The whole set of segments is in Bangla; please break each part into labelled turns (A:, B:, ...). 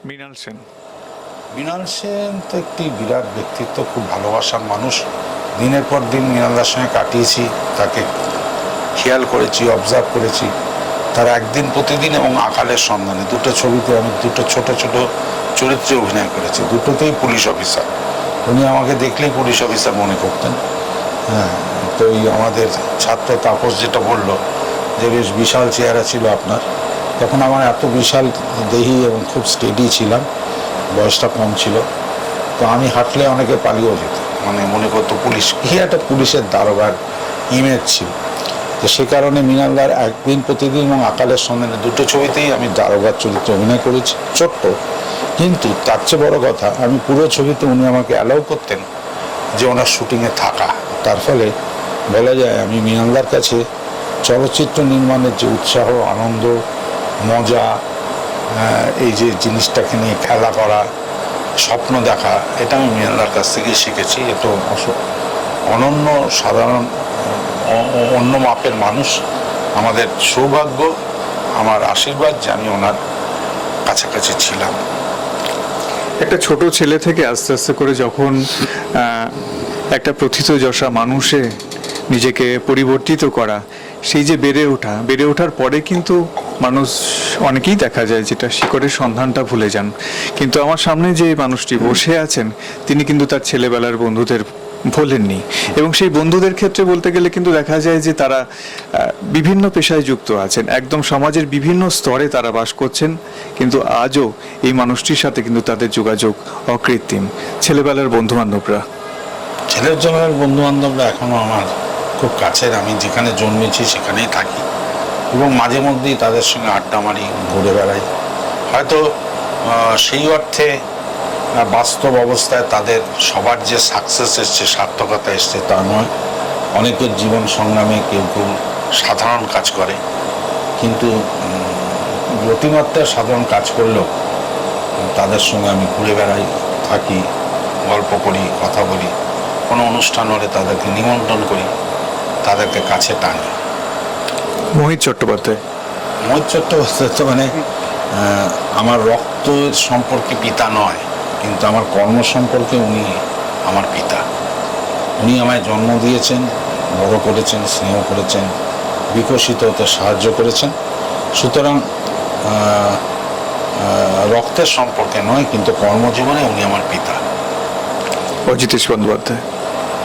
A: মৃণাল সেন।
B: মৃণাল সেন তো একটি বিরাট ব্যক্তিত্ব, খুব ভালোবাসার মানুষ। দিনের পর দিন মৃণালদার সঙ্গে কাটিয়েছি, তাকে খেয়াল করেছি, অবজার্ভ করেছি। তার একদিন প্রতিদিন এবং আকালের সন্ধানে দুটো ছবিতে আমি দুটো ছোট ছোট চরিত্রে অভিনয় করেছি, দুটোতেই পুলিশ অফিসার। উনি আমাকে দেখলেই পুলিশ অফিসার মনে করতেন। হ্যাঁ, তো এই আমাদের ছাত্র তাপস যেটা বললো যে বেশ বিশাল চেহারা ছিল আপনার, তখন আমার এত বিশাল দেহি এবং খুব স্টেডি ছিলাম, বয়সটা কম ছিল। তো আমি হাঁটলে অনেকে পালিয়েও যেত, মানে মনে করতো পুলিশ, কি একটা পুলিশের দারোগার ইমেজ ছিল। তো সে কারণে মৃণালদার একদিন প্রতিদিন এবং আকালের সন্ধানে দুটো ছবিতেই আমি দারোগার চরিত্রে অভিনয় করেছি, ছোট্ট। কিন্তু তার চেয়ে বড় কথা, আমি পুরো ছবিতে উনি আমাকে অ্যালাউ করতেন যে ওনার শুটিংয়ে থাকা। তার ফলে বলা যায় আমি মৃণালদার কাছে চলচ্চিত্র নির্মাণের যে উৎসাহ, আনন্দ, মজা, এই যে জিনিসটাকে নিয়ে খেলা করা, স্বপ্ন দেখা, এটা আমি মৃণালদার কাছ থেকেই শিখেছি। এ তো অনন্য, সাধারণ, অন্য মাপের মানুষ। আমাদের সৌভাগ্য, আমার আশীর্বাদ যে আমি ওনার কাছাকাছি ছিলাম।
A: একটা ছোট ছেলে থেকে আস্তে আস্তে করে যখন একটা প্রথিতযশা মানুষে নিজেকে পরিবর্তিত করা, সেই যে বেড়ে ওঠার পরে কিন্তু মানুষ অনেকেই দেখা যায় যেটা শিকড়ের সন্ধানটা ভুলে যান। কিন্তু আমার সামনে যে মানুষটি বসে আছেন, তিনি কিন্তু তার ছেলেবেলার বন্ধুদের ভোলেননি। এবং সেই বন্ধুদের ক্ষেত্রে বলতে গেলে কিন্তু দেখা যায় যে তারা বিভিন্ন পেশায় যুক্ত আছেন, একদম সমাজের বিভিন্ন স্তরে তারা বাস করছেন, কিন্তু আজও এই মানুষটির সাথে কিন্তু তাদের যোগাযোগ অকৃত্রিম। ছেলেবেলার বন্ধুবান্ধবরা
B: এখনো আমার খুব কাছের। আমি যেখানে জন্মেছি সেখানেই থাকি এবং মাঝে মধ্যেই তাদের সঙ্গে আড্ডা মারি, ঘুরে বেড়াই। হয়তো সেই অর্থে বাস্তব অবস্থায় তাদের সবার যে সাকসেস এসছে, সার্থকতা এসছে তা নয়। অনেকের জীবন সংগ্রামে কেউ কেউ সাধারণ কাজ করে, কিন্তু অতিমাত্রায় সাধারণ কাজ করলেও তাদের সঙ্গে আমি ঘুরে বেড়াই, থাকি, গল্প করি, কথা বলি। কোনো অনুষ্ঠান হলে তাদেরকে নিমন্ত্রণ করি, তাদেরকে কাছে টানি।
A: মোহিত চট্টোপাধ্যায়
B: তো মানে আমার রক্তের সম্পর্কে পিতা নয়, কিন্তু আমার কর্ম সম্পর্কে উনি আমার পিতা। উনি আমায় জন্ম দিয়েছেন, বড় করেছেন, স্নেহ করেছেন, বিকশিত হতে সাহায্য করেছেন। সুতরাং রক্তের সম্পর্কে নয়, কিন্তু কর্মজীবনে উনি আমার পিতা।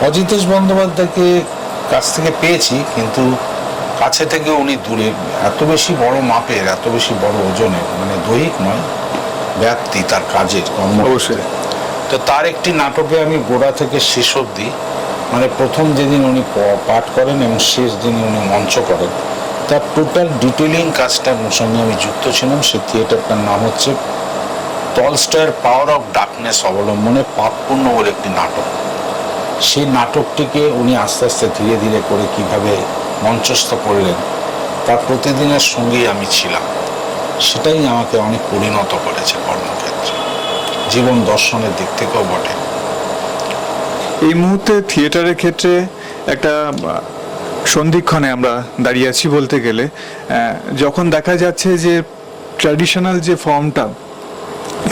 B: অজিতেশ বন্দ্যোপাধ্যায়কে কাছ থেকে পেয়েছি, কিন্তু কাছে থেকে উনি দূরে। এত বেশি বড় মাপের, এত বেশি বড় ওজনের, মানে দৈহিক নয়, ব্যাপ্তি তার কাজের, কর্ম।
A: অবশ্যই।
B: তো তার একটি নাটকে আমি গোড়া থেকে শেষ অবধি, মানে প্রথম যেদিন উনি পাঠ করেন এবং শেষ দিন উনি মঞ্চ করেন, তার টোটাল ডিটেলিং কাজটার সঙ্গে আমি যুক্ত ছিলাম। সে থিয়েটারটার নাম হচ্ছে টলস্টয়ের পাওয়ার অফ ডার্কনেস অবলম্বনে পাপপূর্ণ বলে একটি নাটক। সেই নাটকটিকে উনি আস্তে আস্তে ধীরে ধীরে করে কিভাবে মঞ্চস্থ করলেন, তার প্রতিদিনের সঙ্গেই আমি ছিলাম। সেটাই আমাকে অনেক পরিণত করেছে কর্মক্ষেত্রে, জীবন দর্শনের দিক থেকেও বটে।
A: এই মুহূর্তে থিয়েটারের ক্ষেত্রে একটা সন্ধিক্ষণে আমরা দাঁড়িয়ে আছি বলতে গেলে। যখন দেখা যাচ্ছে যে ট্র্যাডিশনাল যে ফর্মটা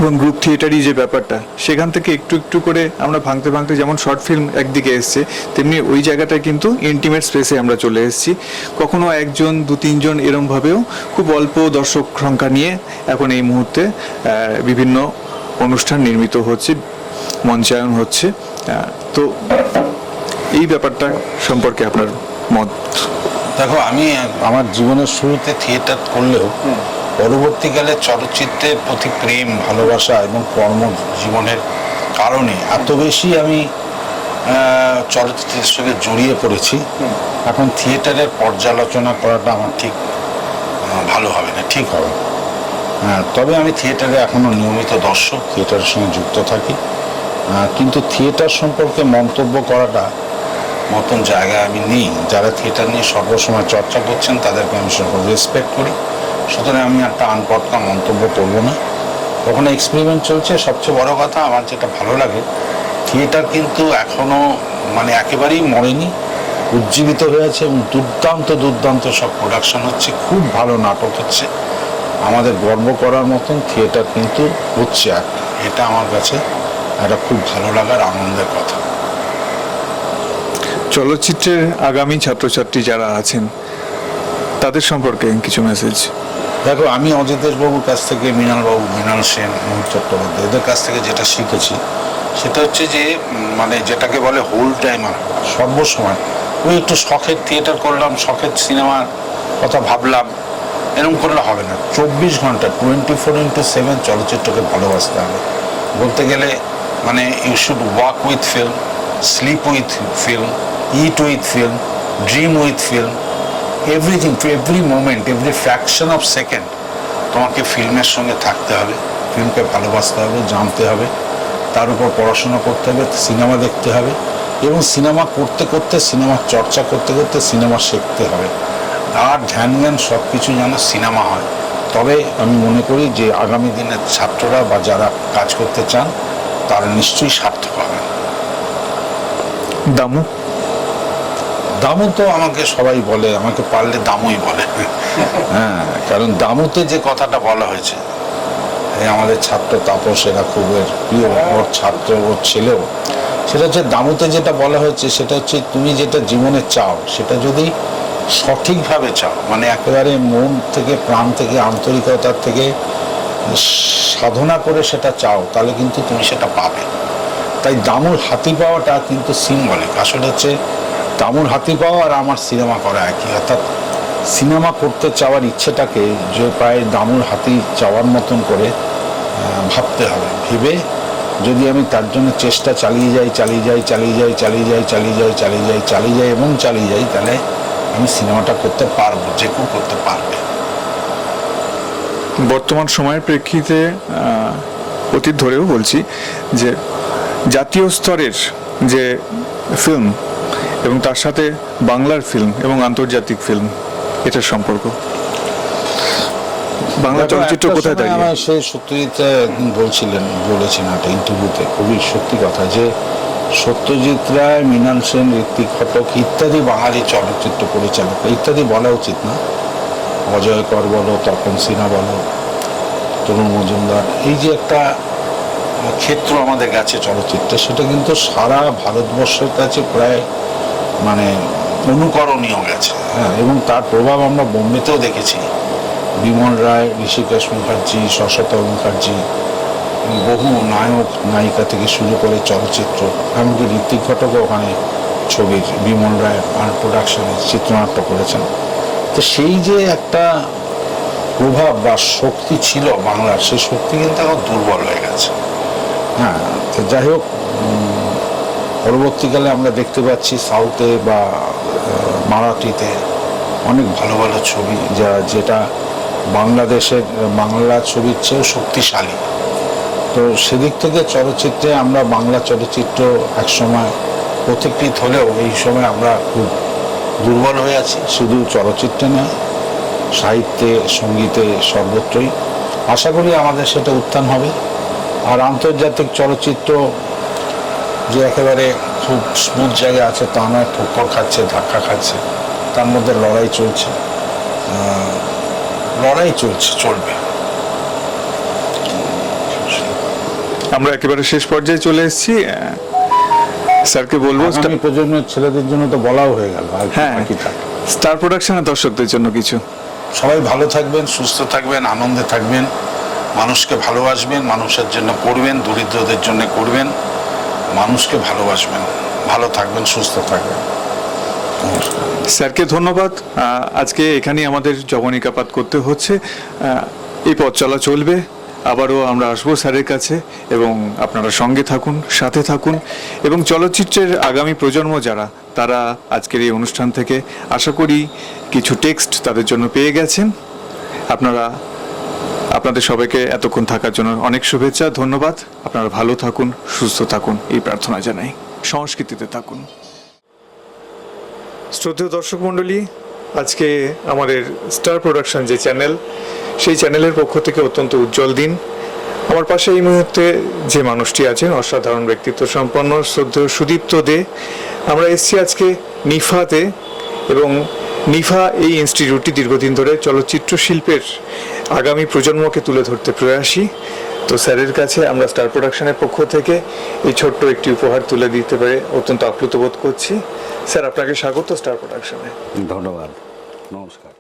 A: এবং গ্রুপ থিয়েটারই যে ব্যাপারটা, সেখান থেকে একটু একটু করে আমরা ভাঙতে ভাঙতে, যেমন শর্ট ফিল্ম একদিকে এসছে, তেমনি ওই জায়গাটায় কিন্তু ইন্টিমেট স্পেসে আমরা চলে এসেছি। কখনো একজন, দু তিনজন এরমভাবেও খুব অল্প দর্শক সংখ্যা নিয়ে এখন এই মুহূর্তে বিভিন্ন অনুষ্ঠান নির্মিত হচ্ছে, মঞ্চায়ন হচ্ছে। তো এই ব্যাপারটা সম্পর্কে আপনার মত?
B: দেখো, আমি আমার জীবনের শুরুতে থিয়েটার করলেও পরবর্তীকালে চলচ্চিত্রের প্রতি প্রেম, ভালোবাসা এবং কর্মজীবনের কারণে এত বেশি আমি চলচ্চিত্রের সঙ্গে জড়িয়ে পড়েছি। এখন থিয়েটারের পর্যালোচনা করাটা আমার ঠিক ভালো হবে না, ঠিক হবে। তবে আমি থিয়েটারে এখনও নিয়মিত দর্শক, থিয়েটারের সঙ্গে যুক্ত থাকি, কিন্তু থিয়েটার সম্পর্কে মন্তব্য করাটা মতন জায়গায় আমি নেই। যারা থিয়েটার নিয়ে সর্বসময় চর্চা করছেন তাদেরকে আমি সকল রেসপেক্ট করি, সুতরাং আমি একটা আনপটকা মন্তব্য করবো না। ওখানে এক্সপেরিমেন্ট চলছে। সবচেয়ে বড় কথা, আমার যেটা ভালো লাগে, থিয়েটার কিন্তু এখনও মানে একেবারেই মরেনি, উজ্জীবিত হয়েছে এবং দুর্দান্ত দুর্দান্ত সব প্রোডাকশন হচ্ছে, খুব ভালো নাটক হচ্ছে। আমাদের গর্ব করার মতন থিয়েটার কিন্তু হচ্ছে আর এটা আমার কাছে একটা খুব ভালো লাগার আনন্দের কথা।
A: চলচ্চিত্রের আগামী ছাত্রছাত্রী যারা আছেন তাদের সম্পর্কে কিছু মেসেজ।
B: দেখো, আমি অজিতেশ বাবুর কাছ থেকে, মৃণাল সেন, মোহিত চট্টোপাধ্যায়, এদের কাছ থেকে যেটা শিখেছি সেটা হচ্ছে যে মানে যেটাকে বলে হোল টাইমার, সর্বসময় ওই একটু শখের থিয়েটার করলাম, শখের সিনেমার কথা ভাবলাম, এরকম করলে হবে না। 24 ঘন্টা 24/7 চলচ্চিত্রকে ভালোবাসতে হবে। বলতে গেলে মানে you should walk with film, sleep with film, eat with film, dream with film, everything, every moment, every fraction of second তোমাকে ফিল্মের সঙ্গে থাকতে হবে, ফিল্মকে ভালোবাসতে হবে, জানতে হবে, তার উপর পড়াশোনা করতে হবে, সিনেমা দেখতে হবে, এবং সিনেমা করতে করতে, সিনেমার চর্চা করতে করতে সিনেমা শিখতে হবে। আর ধ্যান জ্ঞান সব কিছু যেন সিনেমা হয়। তবে আমি মনে করি যে আগামী দিনের ছাত্ররা বা যারা কাজ করতে চান তারা নিশ্চয়ই সার্থক হবে।
A: দামু
B: দামু তো আমাকে সবাই বলে, আমাকে পারলে দামুই বলে। হ্যাঁ, কারণ দামুতে যে কথাটা বলা হয়েছে, এই আমাদের ছাত্র তাপস এরা খুব প্রিয়, ওর ছাত্র, ওর ছেলেও, সেটা হচ্ছে দামুতে যেটা বলা হয়েছে সেটা হচ্ছে তুমি যেটা জীবনে চাও সেটা যদি সঠিকভাবে চাও, মানে একেবারে মন থেকে, প্রাণ থেকে, আন্তরিকতার থেকে সাধনা করে সেটা চাও, তাহলে কিন্তু তুমি সেটা পাবে। তাই দামুর হাতি পাওয়াটা কিন্তু সিম্বলিক। আসলে হচ্ছে দামুর হাতি পাওয়া আর আমার সিনেমা করা একই, অর্থাৎ সিনেমা করতে চাওয়ার ইচ্ছেটাকে যে প্রায় দামুর হাতি চাওয়ার মতন করে ভাবতে হবে। ভেবে যদি আমি তার জন্য চেষ্টা চালিয়ে যাই এবং চালিয়ে যাই, তাহলে আমি সিনেমাটা করতে পারবো, যে কেউ করতে পারবে।
A: বর্তমান সময়ের প্রেক্ষিতে অতীত ধরেও বলছি যে জাতীয় স্তরের যে ফিল্ম এবং তার সাথে বাংলার ফিল্ম এবং আন্তর্জাতিক ফিল্ম, এটার সম্পর্ক, বাংলা চলচ্চিত্র কোথায় দাঁড়িয়ে?
B: আমার সে সত্যজিৎ একদিন বলেছেন একটা ইন্টারভিউতে, খুবই সত্যি কথা, যে সত্যজিৎ রায়, মৃণাল সেন, ঋত্বিক ঘটক ইত্যাদি বাঙালি চলচ্চিত্র পরিচালক, ইত্যাদি বলা উচিত না, অজয় কর বলো, তপন সিনহা বলো, তরুণ মজুমদার, এই যে একটা ক্ষেত্র আমাদের কাছে চলচ্চিত্রে, সেটা কিন্তু সারা ভারতবর্ষের কাছে প্রায় মানে অনুকরণীয় গেছে। হ্যাঁ, এবং তার প্রভাব আমরা বোম্বেতেও দেখেছি। বিমল রায়, ঋষিকেশ মুখার্জি, শশতা মুখার্জি, বহু নায়ক নায়িকা থেকে শুরু করে চলচ্চিত্র, এমনকি ঋত্বিক ঘটকও ওখানে ছবির, বিমল রায় প্রোডাকশনে চিত্রনাট্য করেছেন। তো সেই যে একটা প্রভাব বা শক্তি ছিল বাংলার, সেই শক্তি কিন্তু এখন দুর্বল হয়ে গেছে। হ্যাঁ, তো যাই হোক, পরবর্তীকালে আমরা দেখতে পাচ্ছি সাউথে বা মারাঠিতে অনেক ভালো ভালো ছবি, যেটা বাংলাদেশের বাংলা ছবির চেয়েও শক্তিশালী। তো সেদিক থেকে চলচ্চিত্রে আমরা, বাংলা চলচ্চিত্র একসময় পথিকৃত হলেও এই সময় আমরা খুব দুর্বল হয়ে আছি। শুধু চলচ্চিত্রে নয়, সাহিত্যে, সঙ্গীতে, সর্বত্রই। আশা করি আমাদের সেটা উত্থান হবে। আর আন্তর্জাতিক চলচ্চিত্র যে একেবারে খুব স্মুথ জায়গায় আছে তা নয়, ঠোক্কর খাচ্ছে, ধাক্কা খাচ্ছে, তার মধ্যে লড়াই চলছে, চলবে।
A: আমরা একেবারে শেষ পর্যায়ে চলে এসেছি। স্যারকে বলবো,
B: আগামী প্রজন্মের ছেলেদের জন্য তো বলাও হয়ে গেল।
A: হ্যাঁ, স্টার প্রোডাকশনের দর্শকদের জন্য কিছু।
B: সবাই ভালো থাকবেন, সুস্থ থাকবেন, আনন্দে থাকবেন, মানুষকে ভালোবাসবেন, মানুষের জন্য করবেন, দরিদ্রদের জন্য করবেন, মানুষকে ভালোবাসবেন, ভালো থাকবেন, সুস্থ থাকবেন।
A: স্যারকে ধন্যবাদ। আজকে এখানেই আমাদের জবনিকাপাত করতে হচ্ছে। এই পথ চলা চলবে, আবারও আমরা আসবো স্যারের কাছে, এবং আপনারা সঙ্গে থাকুন, সাথে থাকুন, এবং চলচ্চিত্রের আগামী প্রজন্ম যারা, তারা আজকের এই অনুষ্ঠান থেকে আশা করি কিছু টেক্সট তাদের জন্য পেয়ে গেছেন। আপনাদের সবাইকে এতক্ষণ থাকার জন্য অনেক শুভেচ্ছা, ধন্যবাদ। আপনারা ভালো থাকুন, সুস্থ থাকুন, এই প্রার্থনা জানাই। সংস্কৃতিতে থাকুন। শ্রদ্ধেয় দর্শক মণ্ডলী, আজকে আমাদের স্টার প্রোডাকশন যে চ্যানেল, সেই চ্যানেলের পক্ষ থেকে অত্যন্ত উজ্জ্বল দিন। আমার পাশে এই মুহূর্তে যে মানুষটি আছেন, অসাধারণ ব্যক্তিত্ব সম্পন্ন শ্রদ্ধেয় সুদীপ্ত দে। আমরা এসেছি আজকে নিফাতে, এবং নিফা এই ইনস্টিটিউটটি দীর্ঘদিন ধরে চলচ্চিত্র শিল্পের আগামী প্রজন্মকে তুলে ধরতে প্রয়াসী। তো স্যারের কাছে আমরা স্টার প্রোডাকশনের পক্ষ থেকে এই ছোট্ট একটি উপহার তুলে দিতে পেরে অত্যন্ত আপ্লুত বোধ করছি। স্যার, আপনাকে স্বাগত স্টার প্রোডাকশনে।
C: ধন্যবাদ, নমস্কার।